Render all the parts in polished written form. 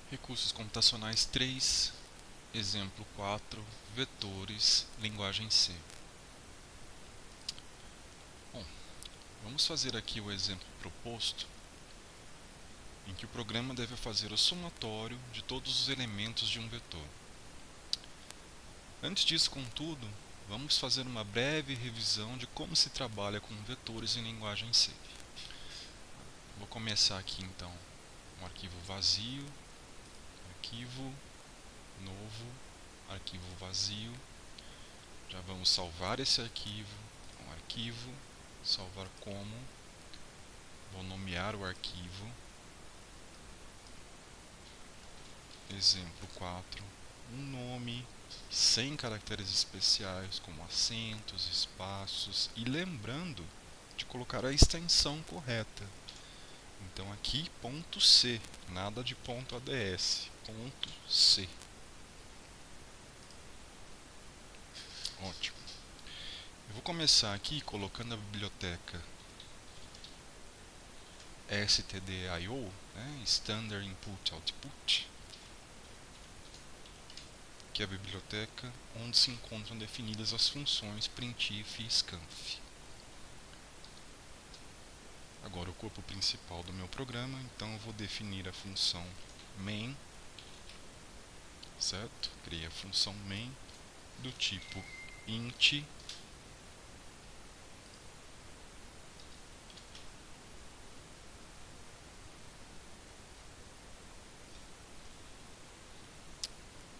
Recursos computacionais 3, exemplo 4, vetores, linguagem C. Bom, vamos fazer aqui o exemplo proposto, em que o programa deve fazer o somatório de todos os elementos de um vetor. Antes disso, contudo, vamos fazer uma breve revisão de como se trabalha com vetores em linguagem C. Vou começar aqui então um arquivo vazio, arquivo, novo, arquivo vazio. Já vamos salvar esse arquivo, arquivo, salvar como, vou nomear o arquivo, exemplo 4, um nome, sem caracteres especiais como acentos, espaços, e lembrando de colocar a extensão correta. Então aqui ponto C, nada de ponto ADS, ponto C. Ótimo. Eu vou começar aqui colocando a biblioteca stdio, Standard Input Output, que é a biblioteca onde se encontram definidas as funções printf e scanf. Agora o corpo principal do meu programa, então eu vou definir a função main, certo? Criei a função main do tipo int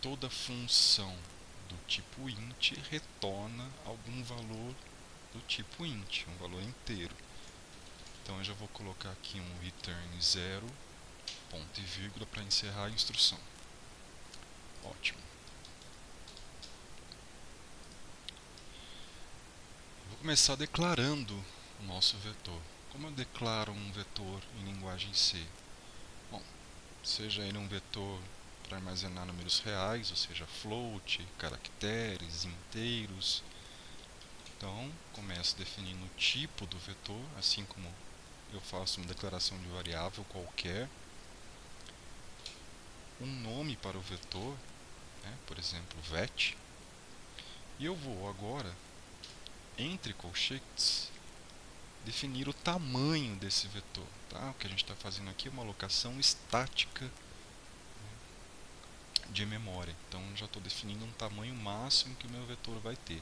toda função do tipo int retorna algum valor do tipo int, um valor inteiro. Então eu já vou colocar aqui um return 0, ponto e vírgula, para encerrar a instrução. Ótimo. Vou começar declarando o nosso vetor. Como eu declaro um vetor em linguagem C? Bom, seja ele um vetor para armazenar números reais, ou seja, float, caracteres, inteiros. Então, começo definindo o tipo do vetor, assim como eu faço uma declaração de variável qualquer. Um nome para o vetor, por exemplo, vet. E eu vou agora, entre colchetes, definir o tamanho desse vetor. Tá? O que a gente está fazendo aqui é uma alocação estática de memória. Então, já estou definindo um tamanho máximo que o meu vetor vai ter.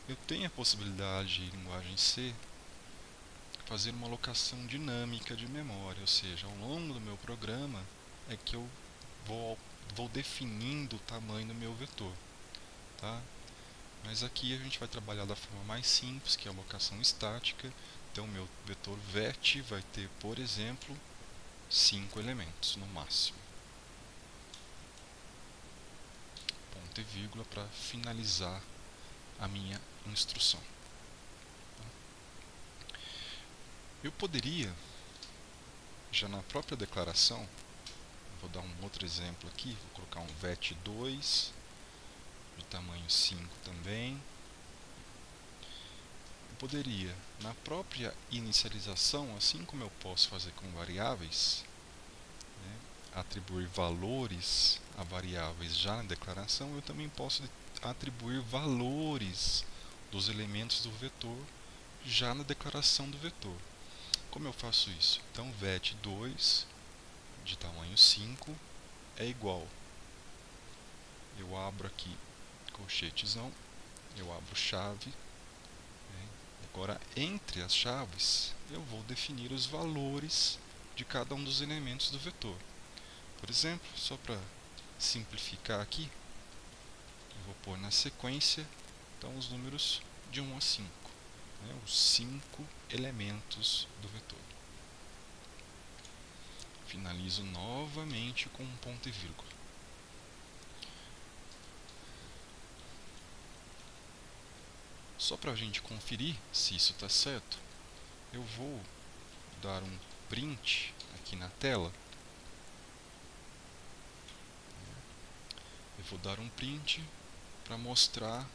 Eu tenho a possibilidade, em linguagem C, fazer uma alocação dinâmica de memória, ou seja, ao longo do meu programa é que eu vou definindo o tamanho do meu vetor. Tá? Mas aqui a gente vai trabalhar da forma mais simples, que é a alocação estática. Então, o meu vetor vet vai ter, por exemplo, 5 elementos no máximo. Ponto e vírgula para finalizar a minha instrução. Eu poderia, já na própria declaração, vou dar um outro exemplo aqui, vou colocar um vet2 de tamanho 5 também. Eu poderia, na própria inicialização, assim como eu posso fazer com variáveis, atribuir valores a variáveis já na declaração, eu também posso atribuir valores dos elementos do vetor já na declaração do vetor. Como eu faço isso? Então, vet2 de tamanho 5 é igual. Eu abro aqui colchetezão, eu abro chave. Agora, entre as chaves, eu vou definir os valores de cada um dos elementos do vetor. Por exemplo, só para simplificar aqui, eu vou pôr na sequência então, os números de 1 a 5, os 5 elementos do vetor. Finalizo novamente com um ponto e vírgula. Só para a gente conferir se isso está certo, eu vou dar um print aqui na tela. Eu vou dar um print para mostrar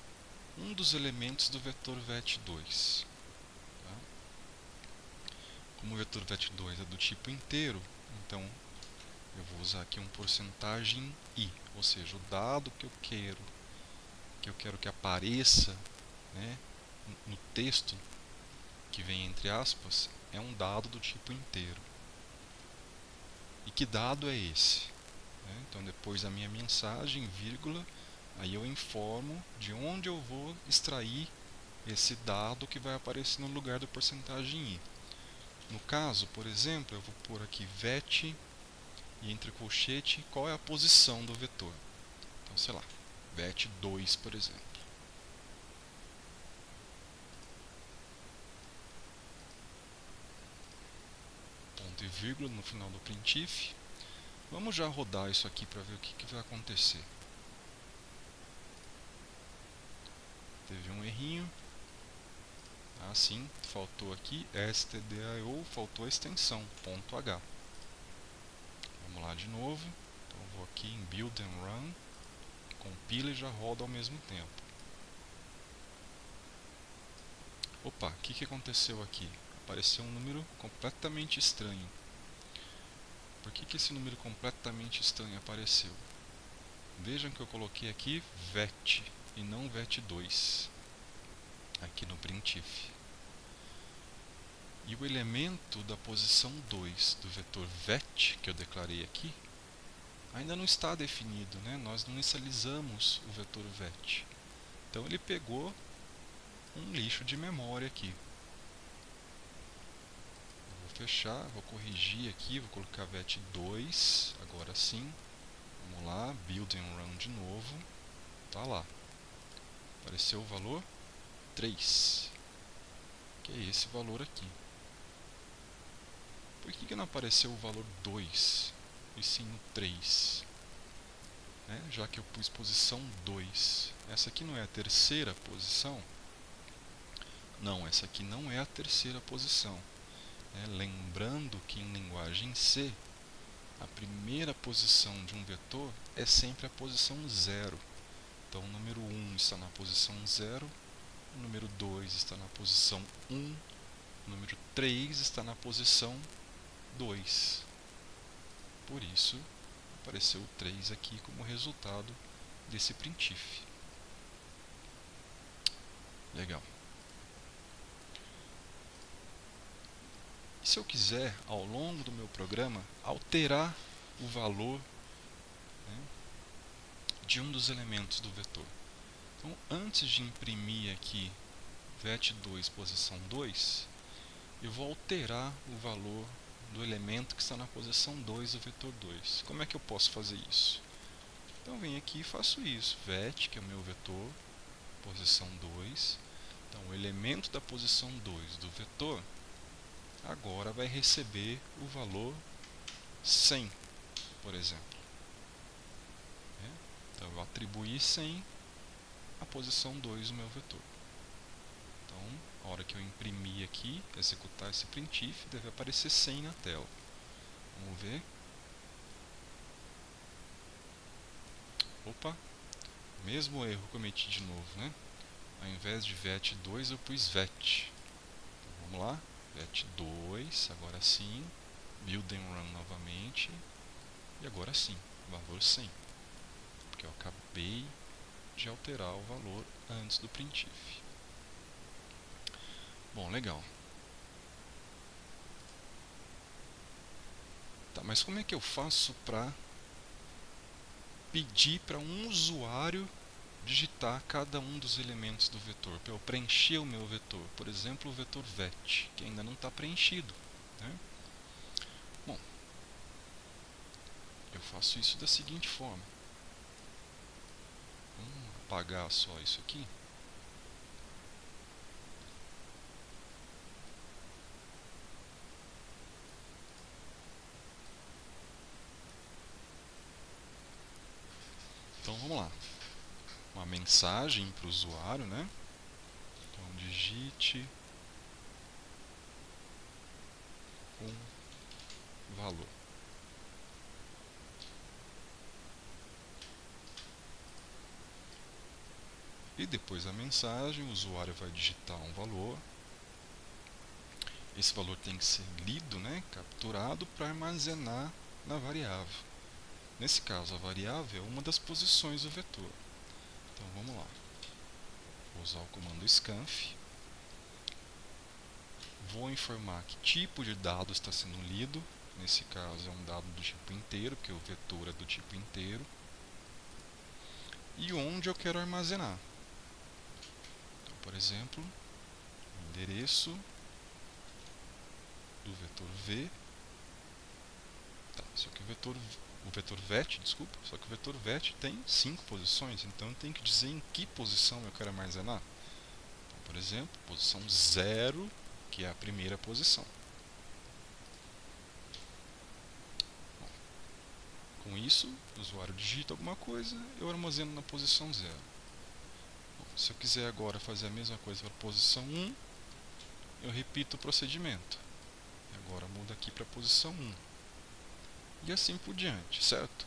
um dos elementos do vetor vet2. Como o vetor vet2 é do tipo inteiro, então eu vou usar aqui um porcentagem i, ou seja, o dado que eu quero que apareça, né, no texto que vem entre aspas, é um dado do tipo inteiro. E que dado é esse? Então, depois da minha mensagem, vírgula, aí eu informo de onde eu vou extrair esse dado que vai aparecer no lugar do porcentagem i. No caso, por exemplo, eu vou pôr aqui vet e entre colchete qual é a posição do vetor. Então, sei lá, vet 2, por exemplo. Ponto e vírgula no final do printf. Vamos já rodar isso aqui para ver o que vai acontecer. Teve um errinho. Ah, sim, faltou aqui stdio, faltou a extensão, ponto .h. Vamos lá de novo. Então eu vou aqui em build and run, compila e já roda ao mesmo tempo. Opa, o que aconteceu aqui? Apareceu um número completamente estranho. Por que esse número completamente estranho apareceu? Vejam que eu coloquei aqui vet e não vet2 aqui no printf. E o elemento da posição 2 do vetor vet que eu declarei aqui ainda não está definido, né? Nós não inicializamos o vetor vet. Então ele pegou um lixo de memória aqui. Eu vou fechar, vou corrigir aqui, vou colocar vet2, agora sim. Vamos lá, build and run de novo. Tá lá. Apareceu o valor 3, que é esse valor aqui. Por que não apareceu o valor 2 e sim o 3? Já que eu pus posição 2. Essa aqui não é a terceira posição? Não, essa aqui não é a terceira posição. Lembrando que em linguagem C, a primeira posição de um vetor é sempre a posição 0. Então o número 1 está na posição 0, o número 2 está na posição 1, o número 3 está na posição 2. Por isso, apareceu o 3 aqui como resultado desse printf. Legal. E se eu quiser, ao longo do meu programa, alterar o valor, né, de um dos elementos do vetor? Então, antes de imprimir aqui vet2 posição 2, eu vou alterar o valor do elemento que está na posição 2 do vetor 2. Como é que eu posso fazer isso? Então, eu venho aqui e faço isso. Vet, que é o meu vetor, posição 2. Então, o elemento da posição 2 do vetor agora vai receber o valor 100, por exemplo. Então, eu atribuí 100 à posição 2 do meu vetor. Então, a hora que eu imprimir aqui, executar esse printf, deve aparecer 100 na tela. Vamos ver. Opa, mesmo erro cometi de novo, né? Ao invés de vet2, eu pus vet. Então, vamos lá, vet2, agora sim, build and run novamente, e agora sim, valor 100, porque eu acabei de alterar o valor antes do printf. Bom, legal. Tá, mas como é que eu faço para pedir para um usuário digitar cada um dos elementos do vetor, para eu preencher o meu vetor? Por exemplo, o vetor vet, que ainda não está preenchido, né? Bom, eu faço isso da seguinte forma. Vamos apagar só isso aqui. Então vamos lá. Uma mensagem para o usuário, né? Então digite um valor. E depois da mensagem, o usuário vai digitar um valor. Esse valor tem que ser lido, né? Capturado para armazenar na variável. Nesse caso, a variável é uma das posições do vetor. Então vamos lá. Vou usar o comando scanf. Vou informar que tipo de dado está sendo lido. Nesse caso é um dado do tipo inteiro, porque o vetor é do tipo inteiro. E onde eu quero armazenar. Então, por exemplo, o endereço do vetor v. Tá, só que o vetor vet, desculpa, só que o vetor vet tem 5 posições, então eu tenho que dizer em que posição eu quero armazenar. Então, por exemplo, posição 0, que é a primeira posição. Bom, com isso, o usuário digita alguma coisa, eu armazeno na posição 0. Bom, se eu quiser agora fazer a mesma coisa para a posição 1, eu repito o procedimento. Agora muda aqui para a posição 1. E assim por diante, certo?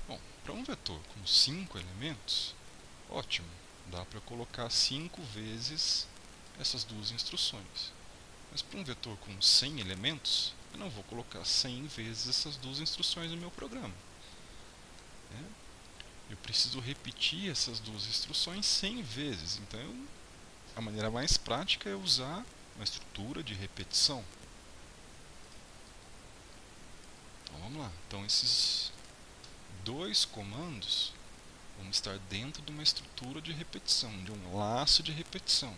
Bom, para um vetor com 5 elementos, ótimo, dá para colocar 5 vezes essas duas instruções. Mas para um vetor com 100 elementos, eu não vou colocar 100 vezes essas duas instruções no meu programa. Eu preciso repetir essas duas instruções 100 vezes. Então, a maneira mais prática é usar uma estrutura de repetição. Então, vamos lá. Então, esses dois comandos vão estar dentro de uma estrutura de repetição, de um laço de repetição.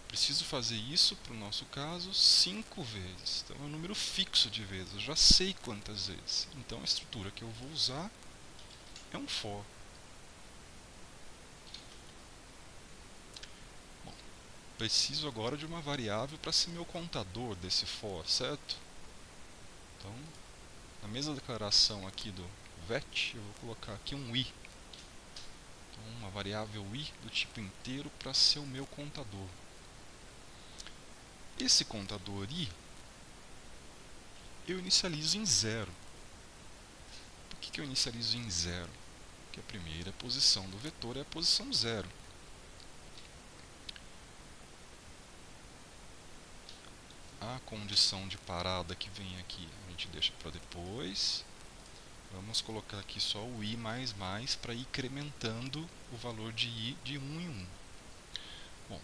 Preciso fazer isso, para o nosso caso, 5 vezes. Então, é um número fixo de vezes. Eu já sei quantas vezes. Então, a estrutura que eu vou usar é um for. Bom, preciso agora de uma variável para ser meu contador desse for, certo? Então, na mesma declaração aqui do vet, eu vou colocar aqui um i. Então, uma variável i do tipo inteiro para ser o meu contador. Esse contador i, eu inicializo em 0. Por que eu inicializo em 0? Porque a primeira posição do vetor é a posição 0. A condição de parada que vem aqui, a gente deixa para depois. Vamos colocar aqui só o i++ para ir incrementando o valor de i de 1 em 1. Bom,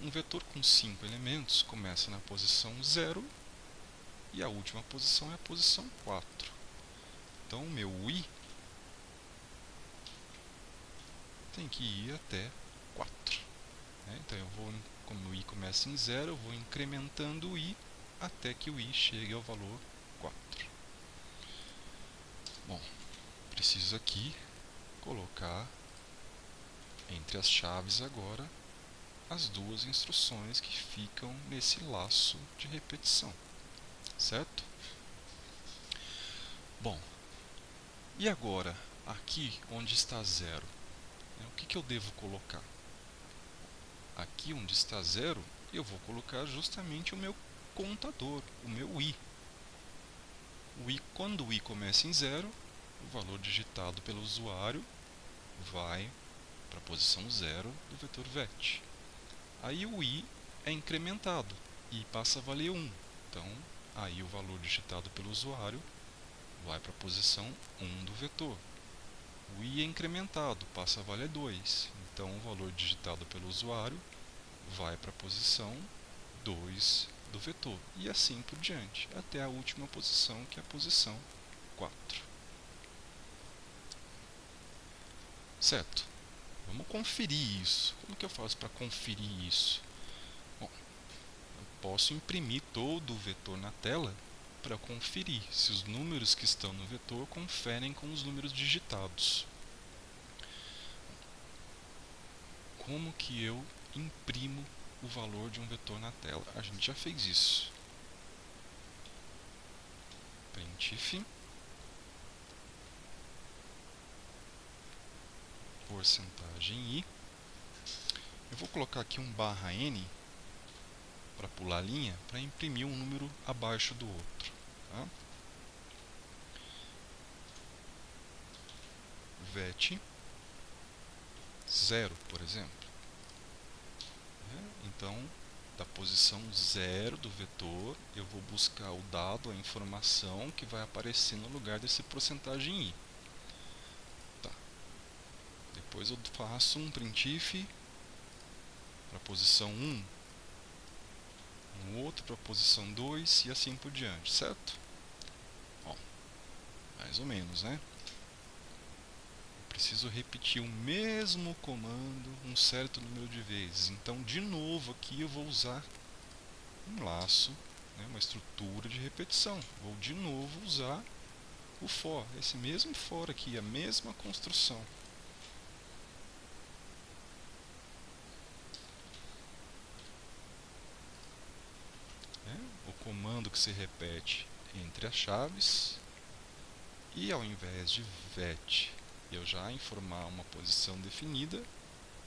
um vetor com 5 elementos começa na posição 0 e a última posição é a posição 4. Então, o meu i tem que ir até 4. Então, como o i começa em 0, eu vou incrementando o i até que o i chegue ao valor 4. Bom, preciso aqui colocar entre as chaves agora as duas instruções que ficam nesse laço de repetição, certo? Bom, e agora, aqui onde está 0, o que eu devo colocar? Aqui onde está 0, eu vou colocar justamente o meu contador, o meu i. Quando o i começa em 0, o valor digitado pelo usuário vai para a posição 0 do vetor vet. Aí o i é incrementado e passa a valer 1. Então, aí o valor digitado pelo usuário vai para a posição 1 do vetor. O i é incrementado, passa a valer 2. Então, o valor digitado pelo usuário vai para a posição 2 do vetor. E assim por diante, até a última posição, que é a posição 4. Certo? Vamos conferir isso. Como que eu faço para conferir isso? Bom, eu posso imprimir todo o vetor na tela para conferir se os números que estão no vetor conferem com os números digitados. Como que eu imprimo o valor de um vetor na tela? A gente já fez isso. Printf porcentagem i. Eu vou colocar aqui um /n para pular a linha, para imprimir um número abaixo do outro. Tá? Vet 0, por exemplo. Então, da posição 0 do vetor, eu vou buscar o dado, a informação que vai aparecer no lugar desse porcentagem i. Tá. Depois eu faço um printf para a posição 1, um outro para a posição 2 e assim por diante, certo? Bom, mais ou menos, né? Preciso repetir o mesmo comando um certo número de vezes. Então, de novo, aqui eu vou usar um laço, né, uma estrutura de repetição. Vou de novo usar o for, esse mesmo for aqui, a mesma construção. O comando que se repete entre as chaves, e ao invés de vet eu já informar uma posição definida,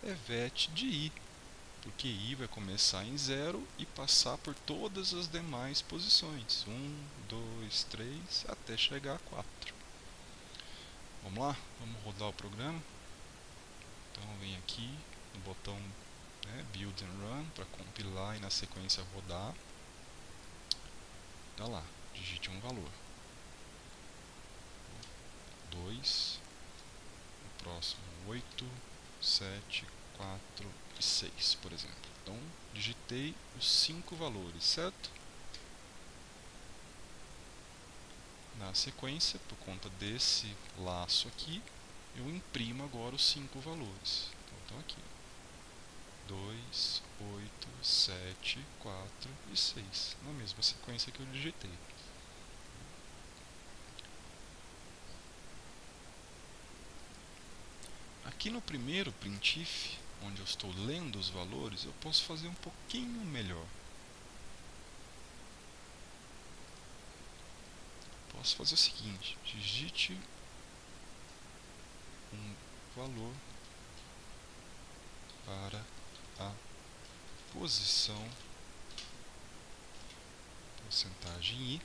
é vet de i, porque i vai começar em 0 e passar por todas as demais posições, 1, 2, 3, até chegar a 4. Vamos lá? Vamos rodar o programa. Então eu venho aqui no botão, né, Build and Run, para compilar e na sequência rodar. Tá lá, digite um valor. 2, o próximo 8, 7, 4 e 6, por exemplo. Então, digitei os 5 valores, certo? Na sequência, por conta desse laço aqui, eu imprimo agora os 5 valores. Então, estão aqui. 2, 8, 7, 4 e 6, na mesma sequência que eu digitei. Aqui no primeiro printf, onde eu estou lendo os valores, eu posso fazer um pouquinho melhor. Posso fazer o seguinte: digite um valor para a posição porcentagem i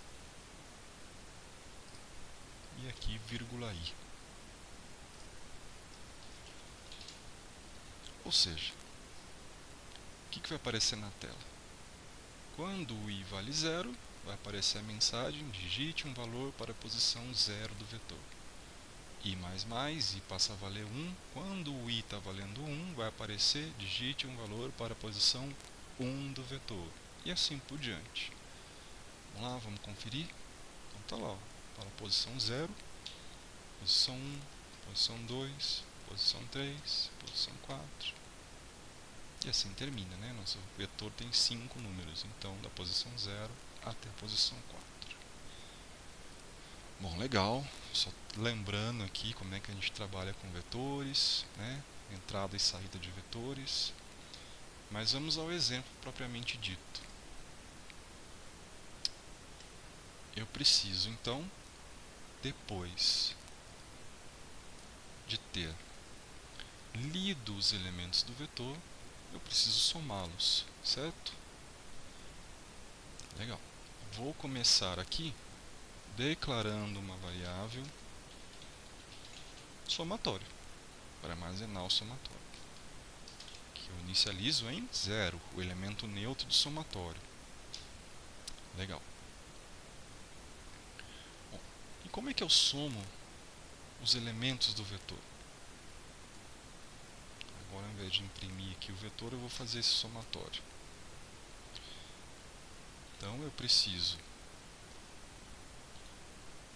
e aqui vírgula i. Ou seja, o que vai aparecer na tela? Quando o i vale 0, vai aparecer a mensagem: digite um valor para a posição 0 do vetor. I++, i passa a valer 1. Quando o i está valendo 1, vai aparecer: digite um valor para a posição 1 do vetor. E assim por diante. Vamos lá, vamos conferir. Então está lá, ó, para a posição 0, posição 1, posição 2, posição 3, posição 4. E assim termina, né? Nosso vetor tem 5 números, então da posição 0 até a posição 4. Bom, legal. Só lembrando aqui como é que a gente trabalha com vetores, né? Entrada e saída de vetores. Mas vamos ao exemplo propriamente dito. Eu preciso, então, depois de ter lido os elementos do vetor, eu preciso somá-los, certo? Legal. Vou começar aqui declarando uma variável somatório, para armazenar o somatório, que eu inicializo em 0, o elemento neutro do somatório. Legal. Bom, e como é que eu somo os elementos do vetor? Agora, ao invés de imprimir aqui o vetor, eu vou fazer esse somatório. Então, eu preciso,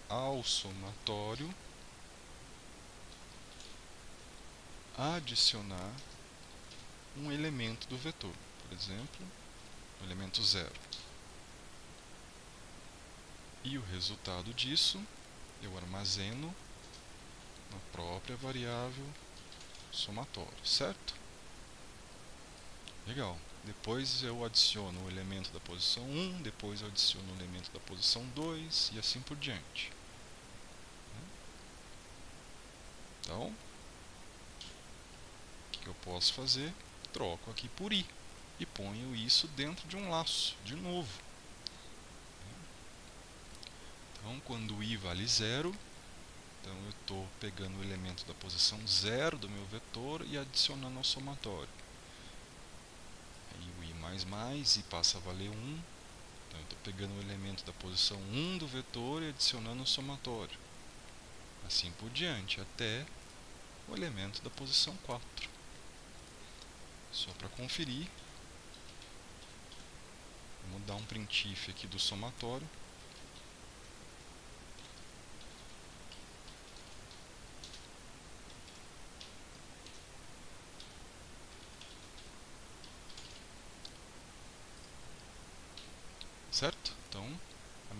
ao somatório, adicionar um elemento do vetor, por exemplo, o elemento 0. E o resultado disso eu armazeno na própria variável somatório, certo? Legal. Depois eu adiciono o elemento da posição 1, depois eu adiciono o elemento da posição 2 e assim por diante. Então, o que eu posso fazer? Troco aqui por i e ponho isso dentro de um laço, de novo. Então, quando o i vale 0, então eu estou pegando o elemento da posição 0 do meu vetor e adicionando ao somatório. Aí o i++, e passa a valer 1. Então eu estou pegando o elemento da posição 1 do vetor e adicionando o somatório. Assim por diante, até o elemento da posição 4. Só para conferir, vamos dar um printf aqui do somatório. Certo? Então, a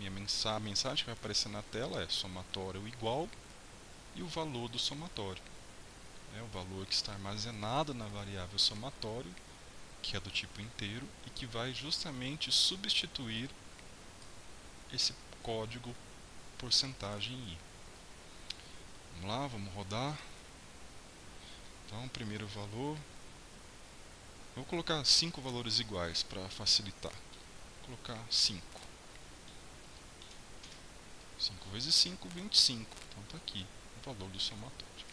mensagem que vai aparecer na tela é somatório igual e o valor do somatório. O valor que está armazenado na variável somatório, que é do tipo inteiro, e que vai justamente substituir esse código porcentagem i. Vamos lá, vamos rodar. Então, primeiro valor. Eu vou colocar 5 valores iguais para facilitar. Vou colocar 5. 5 vezes 5, 25. Então está aqui o valor do somatório.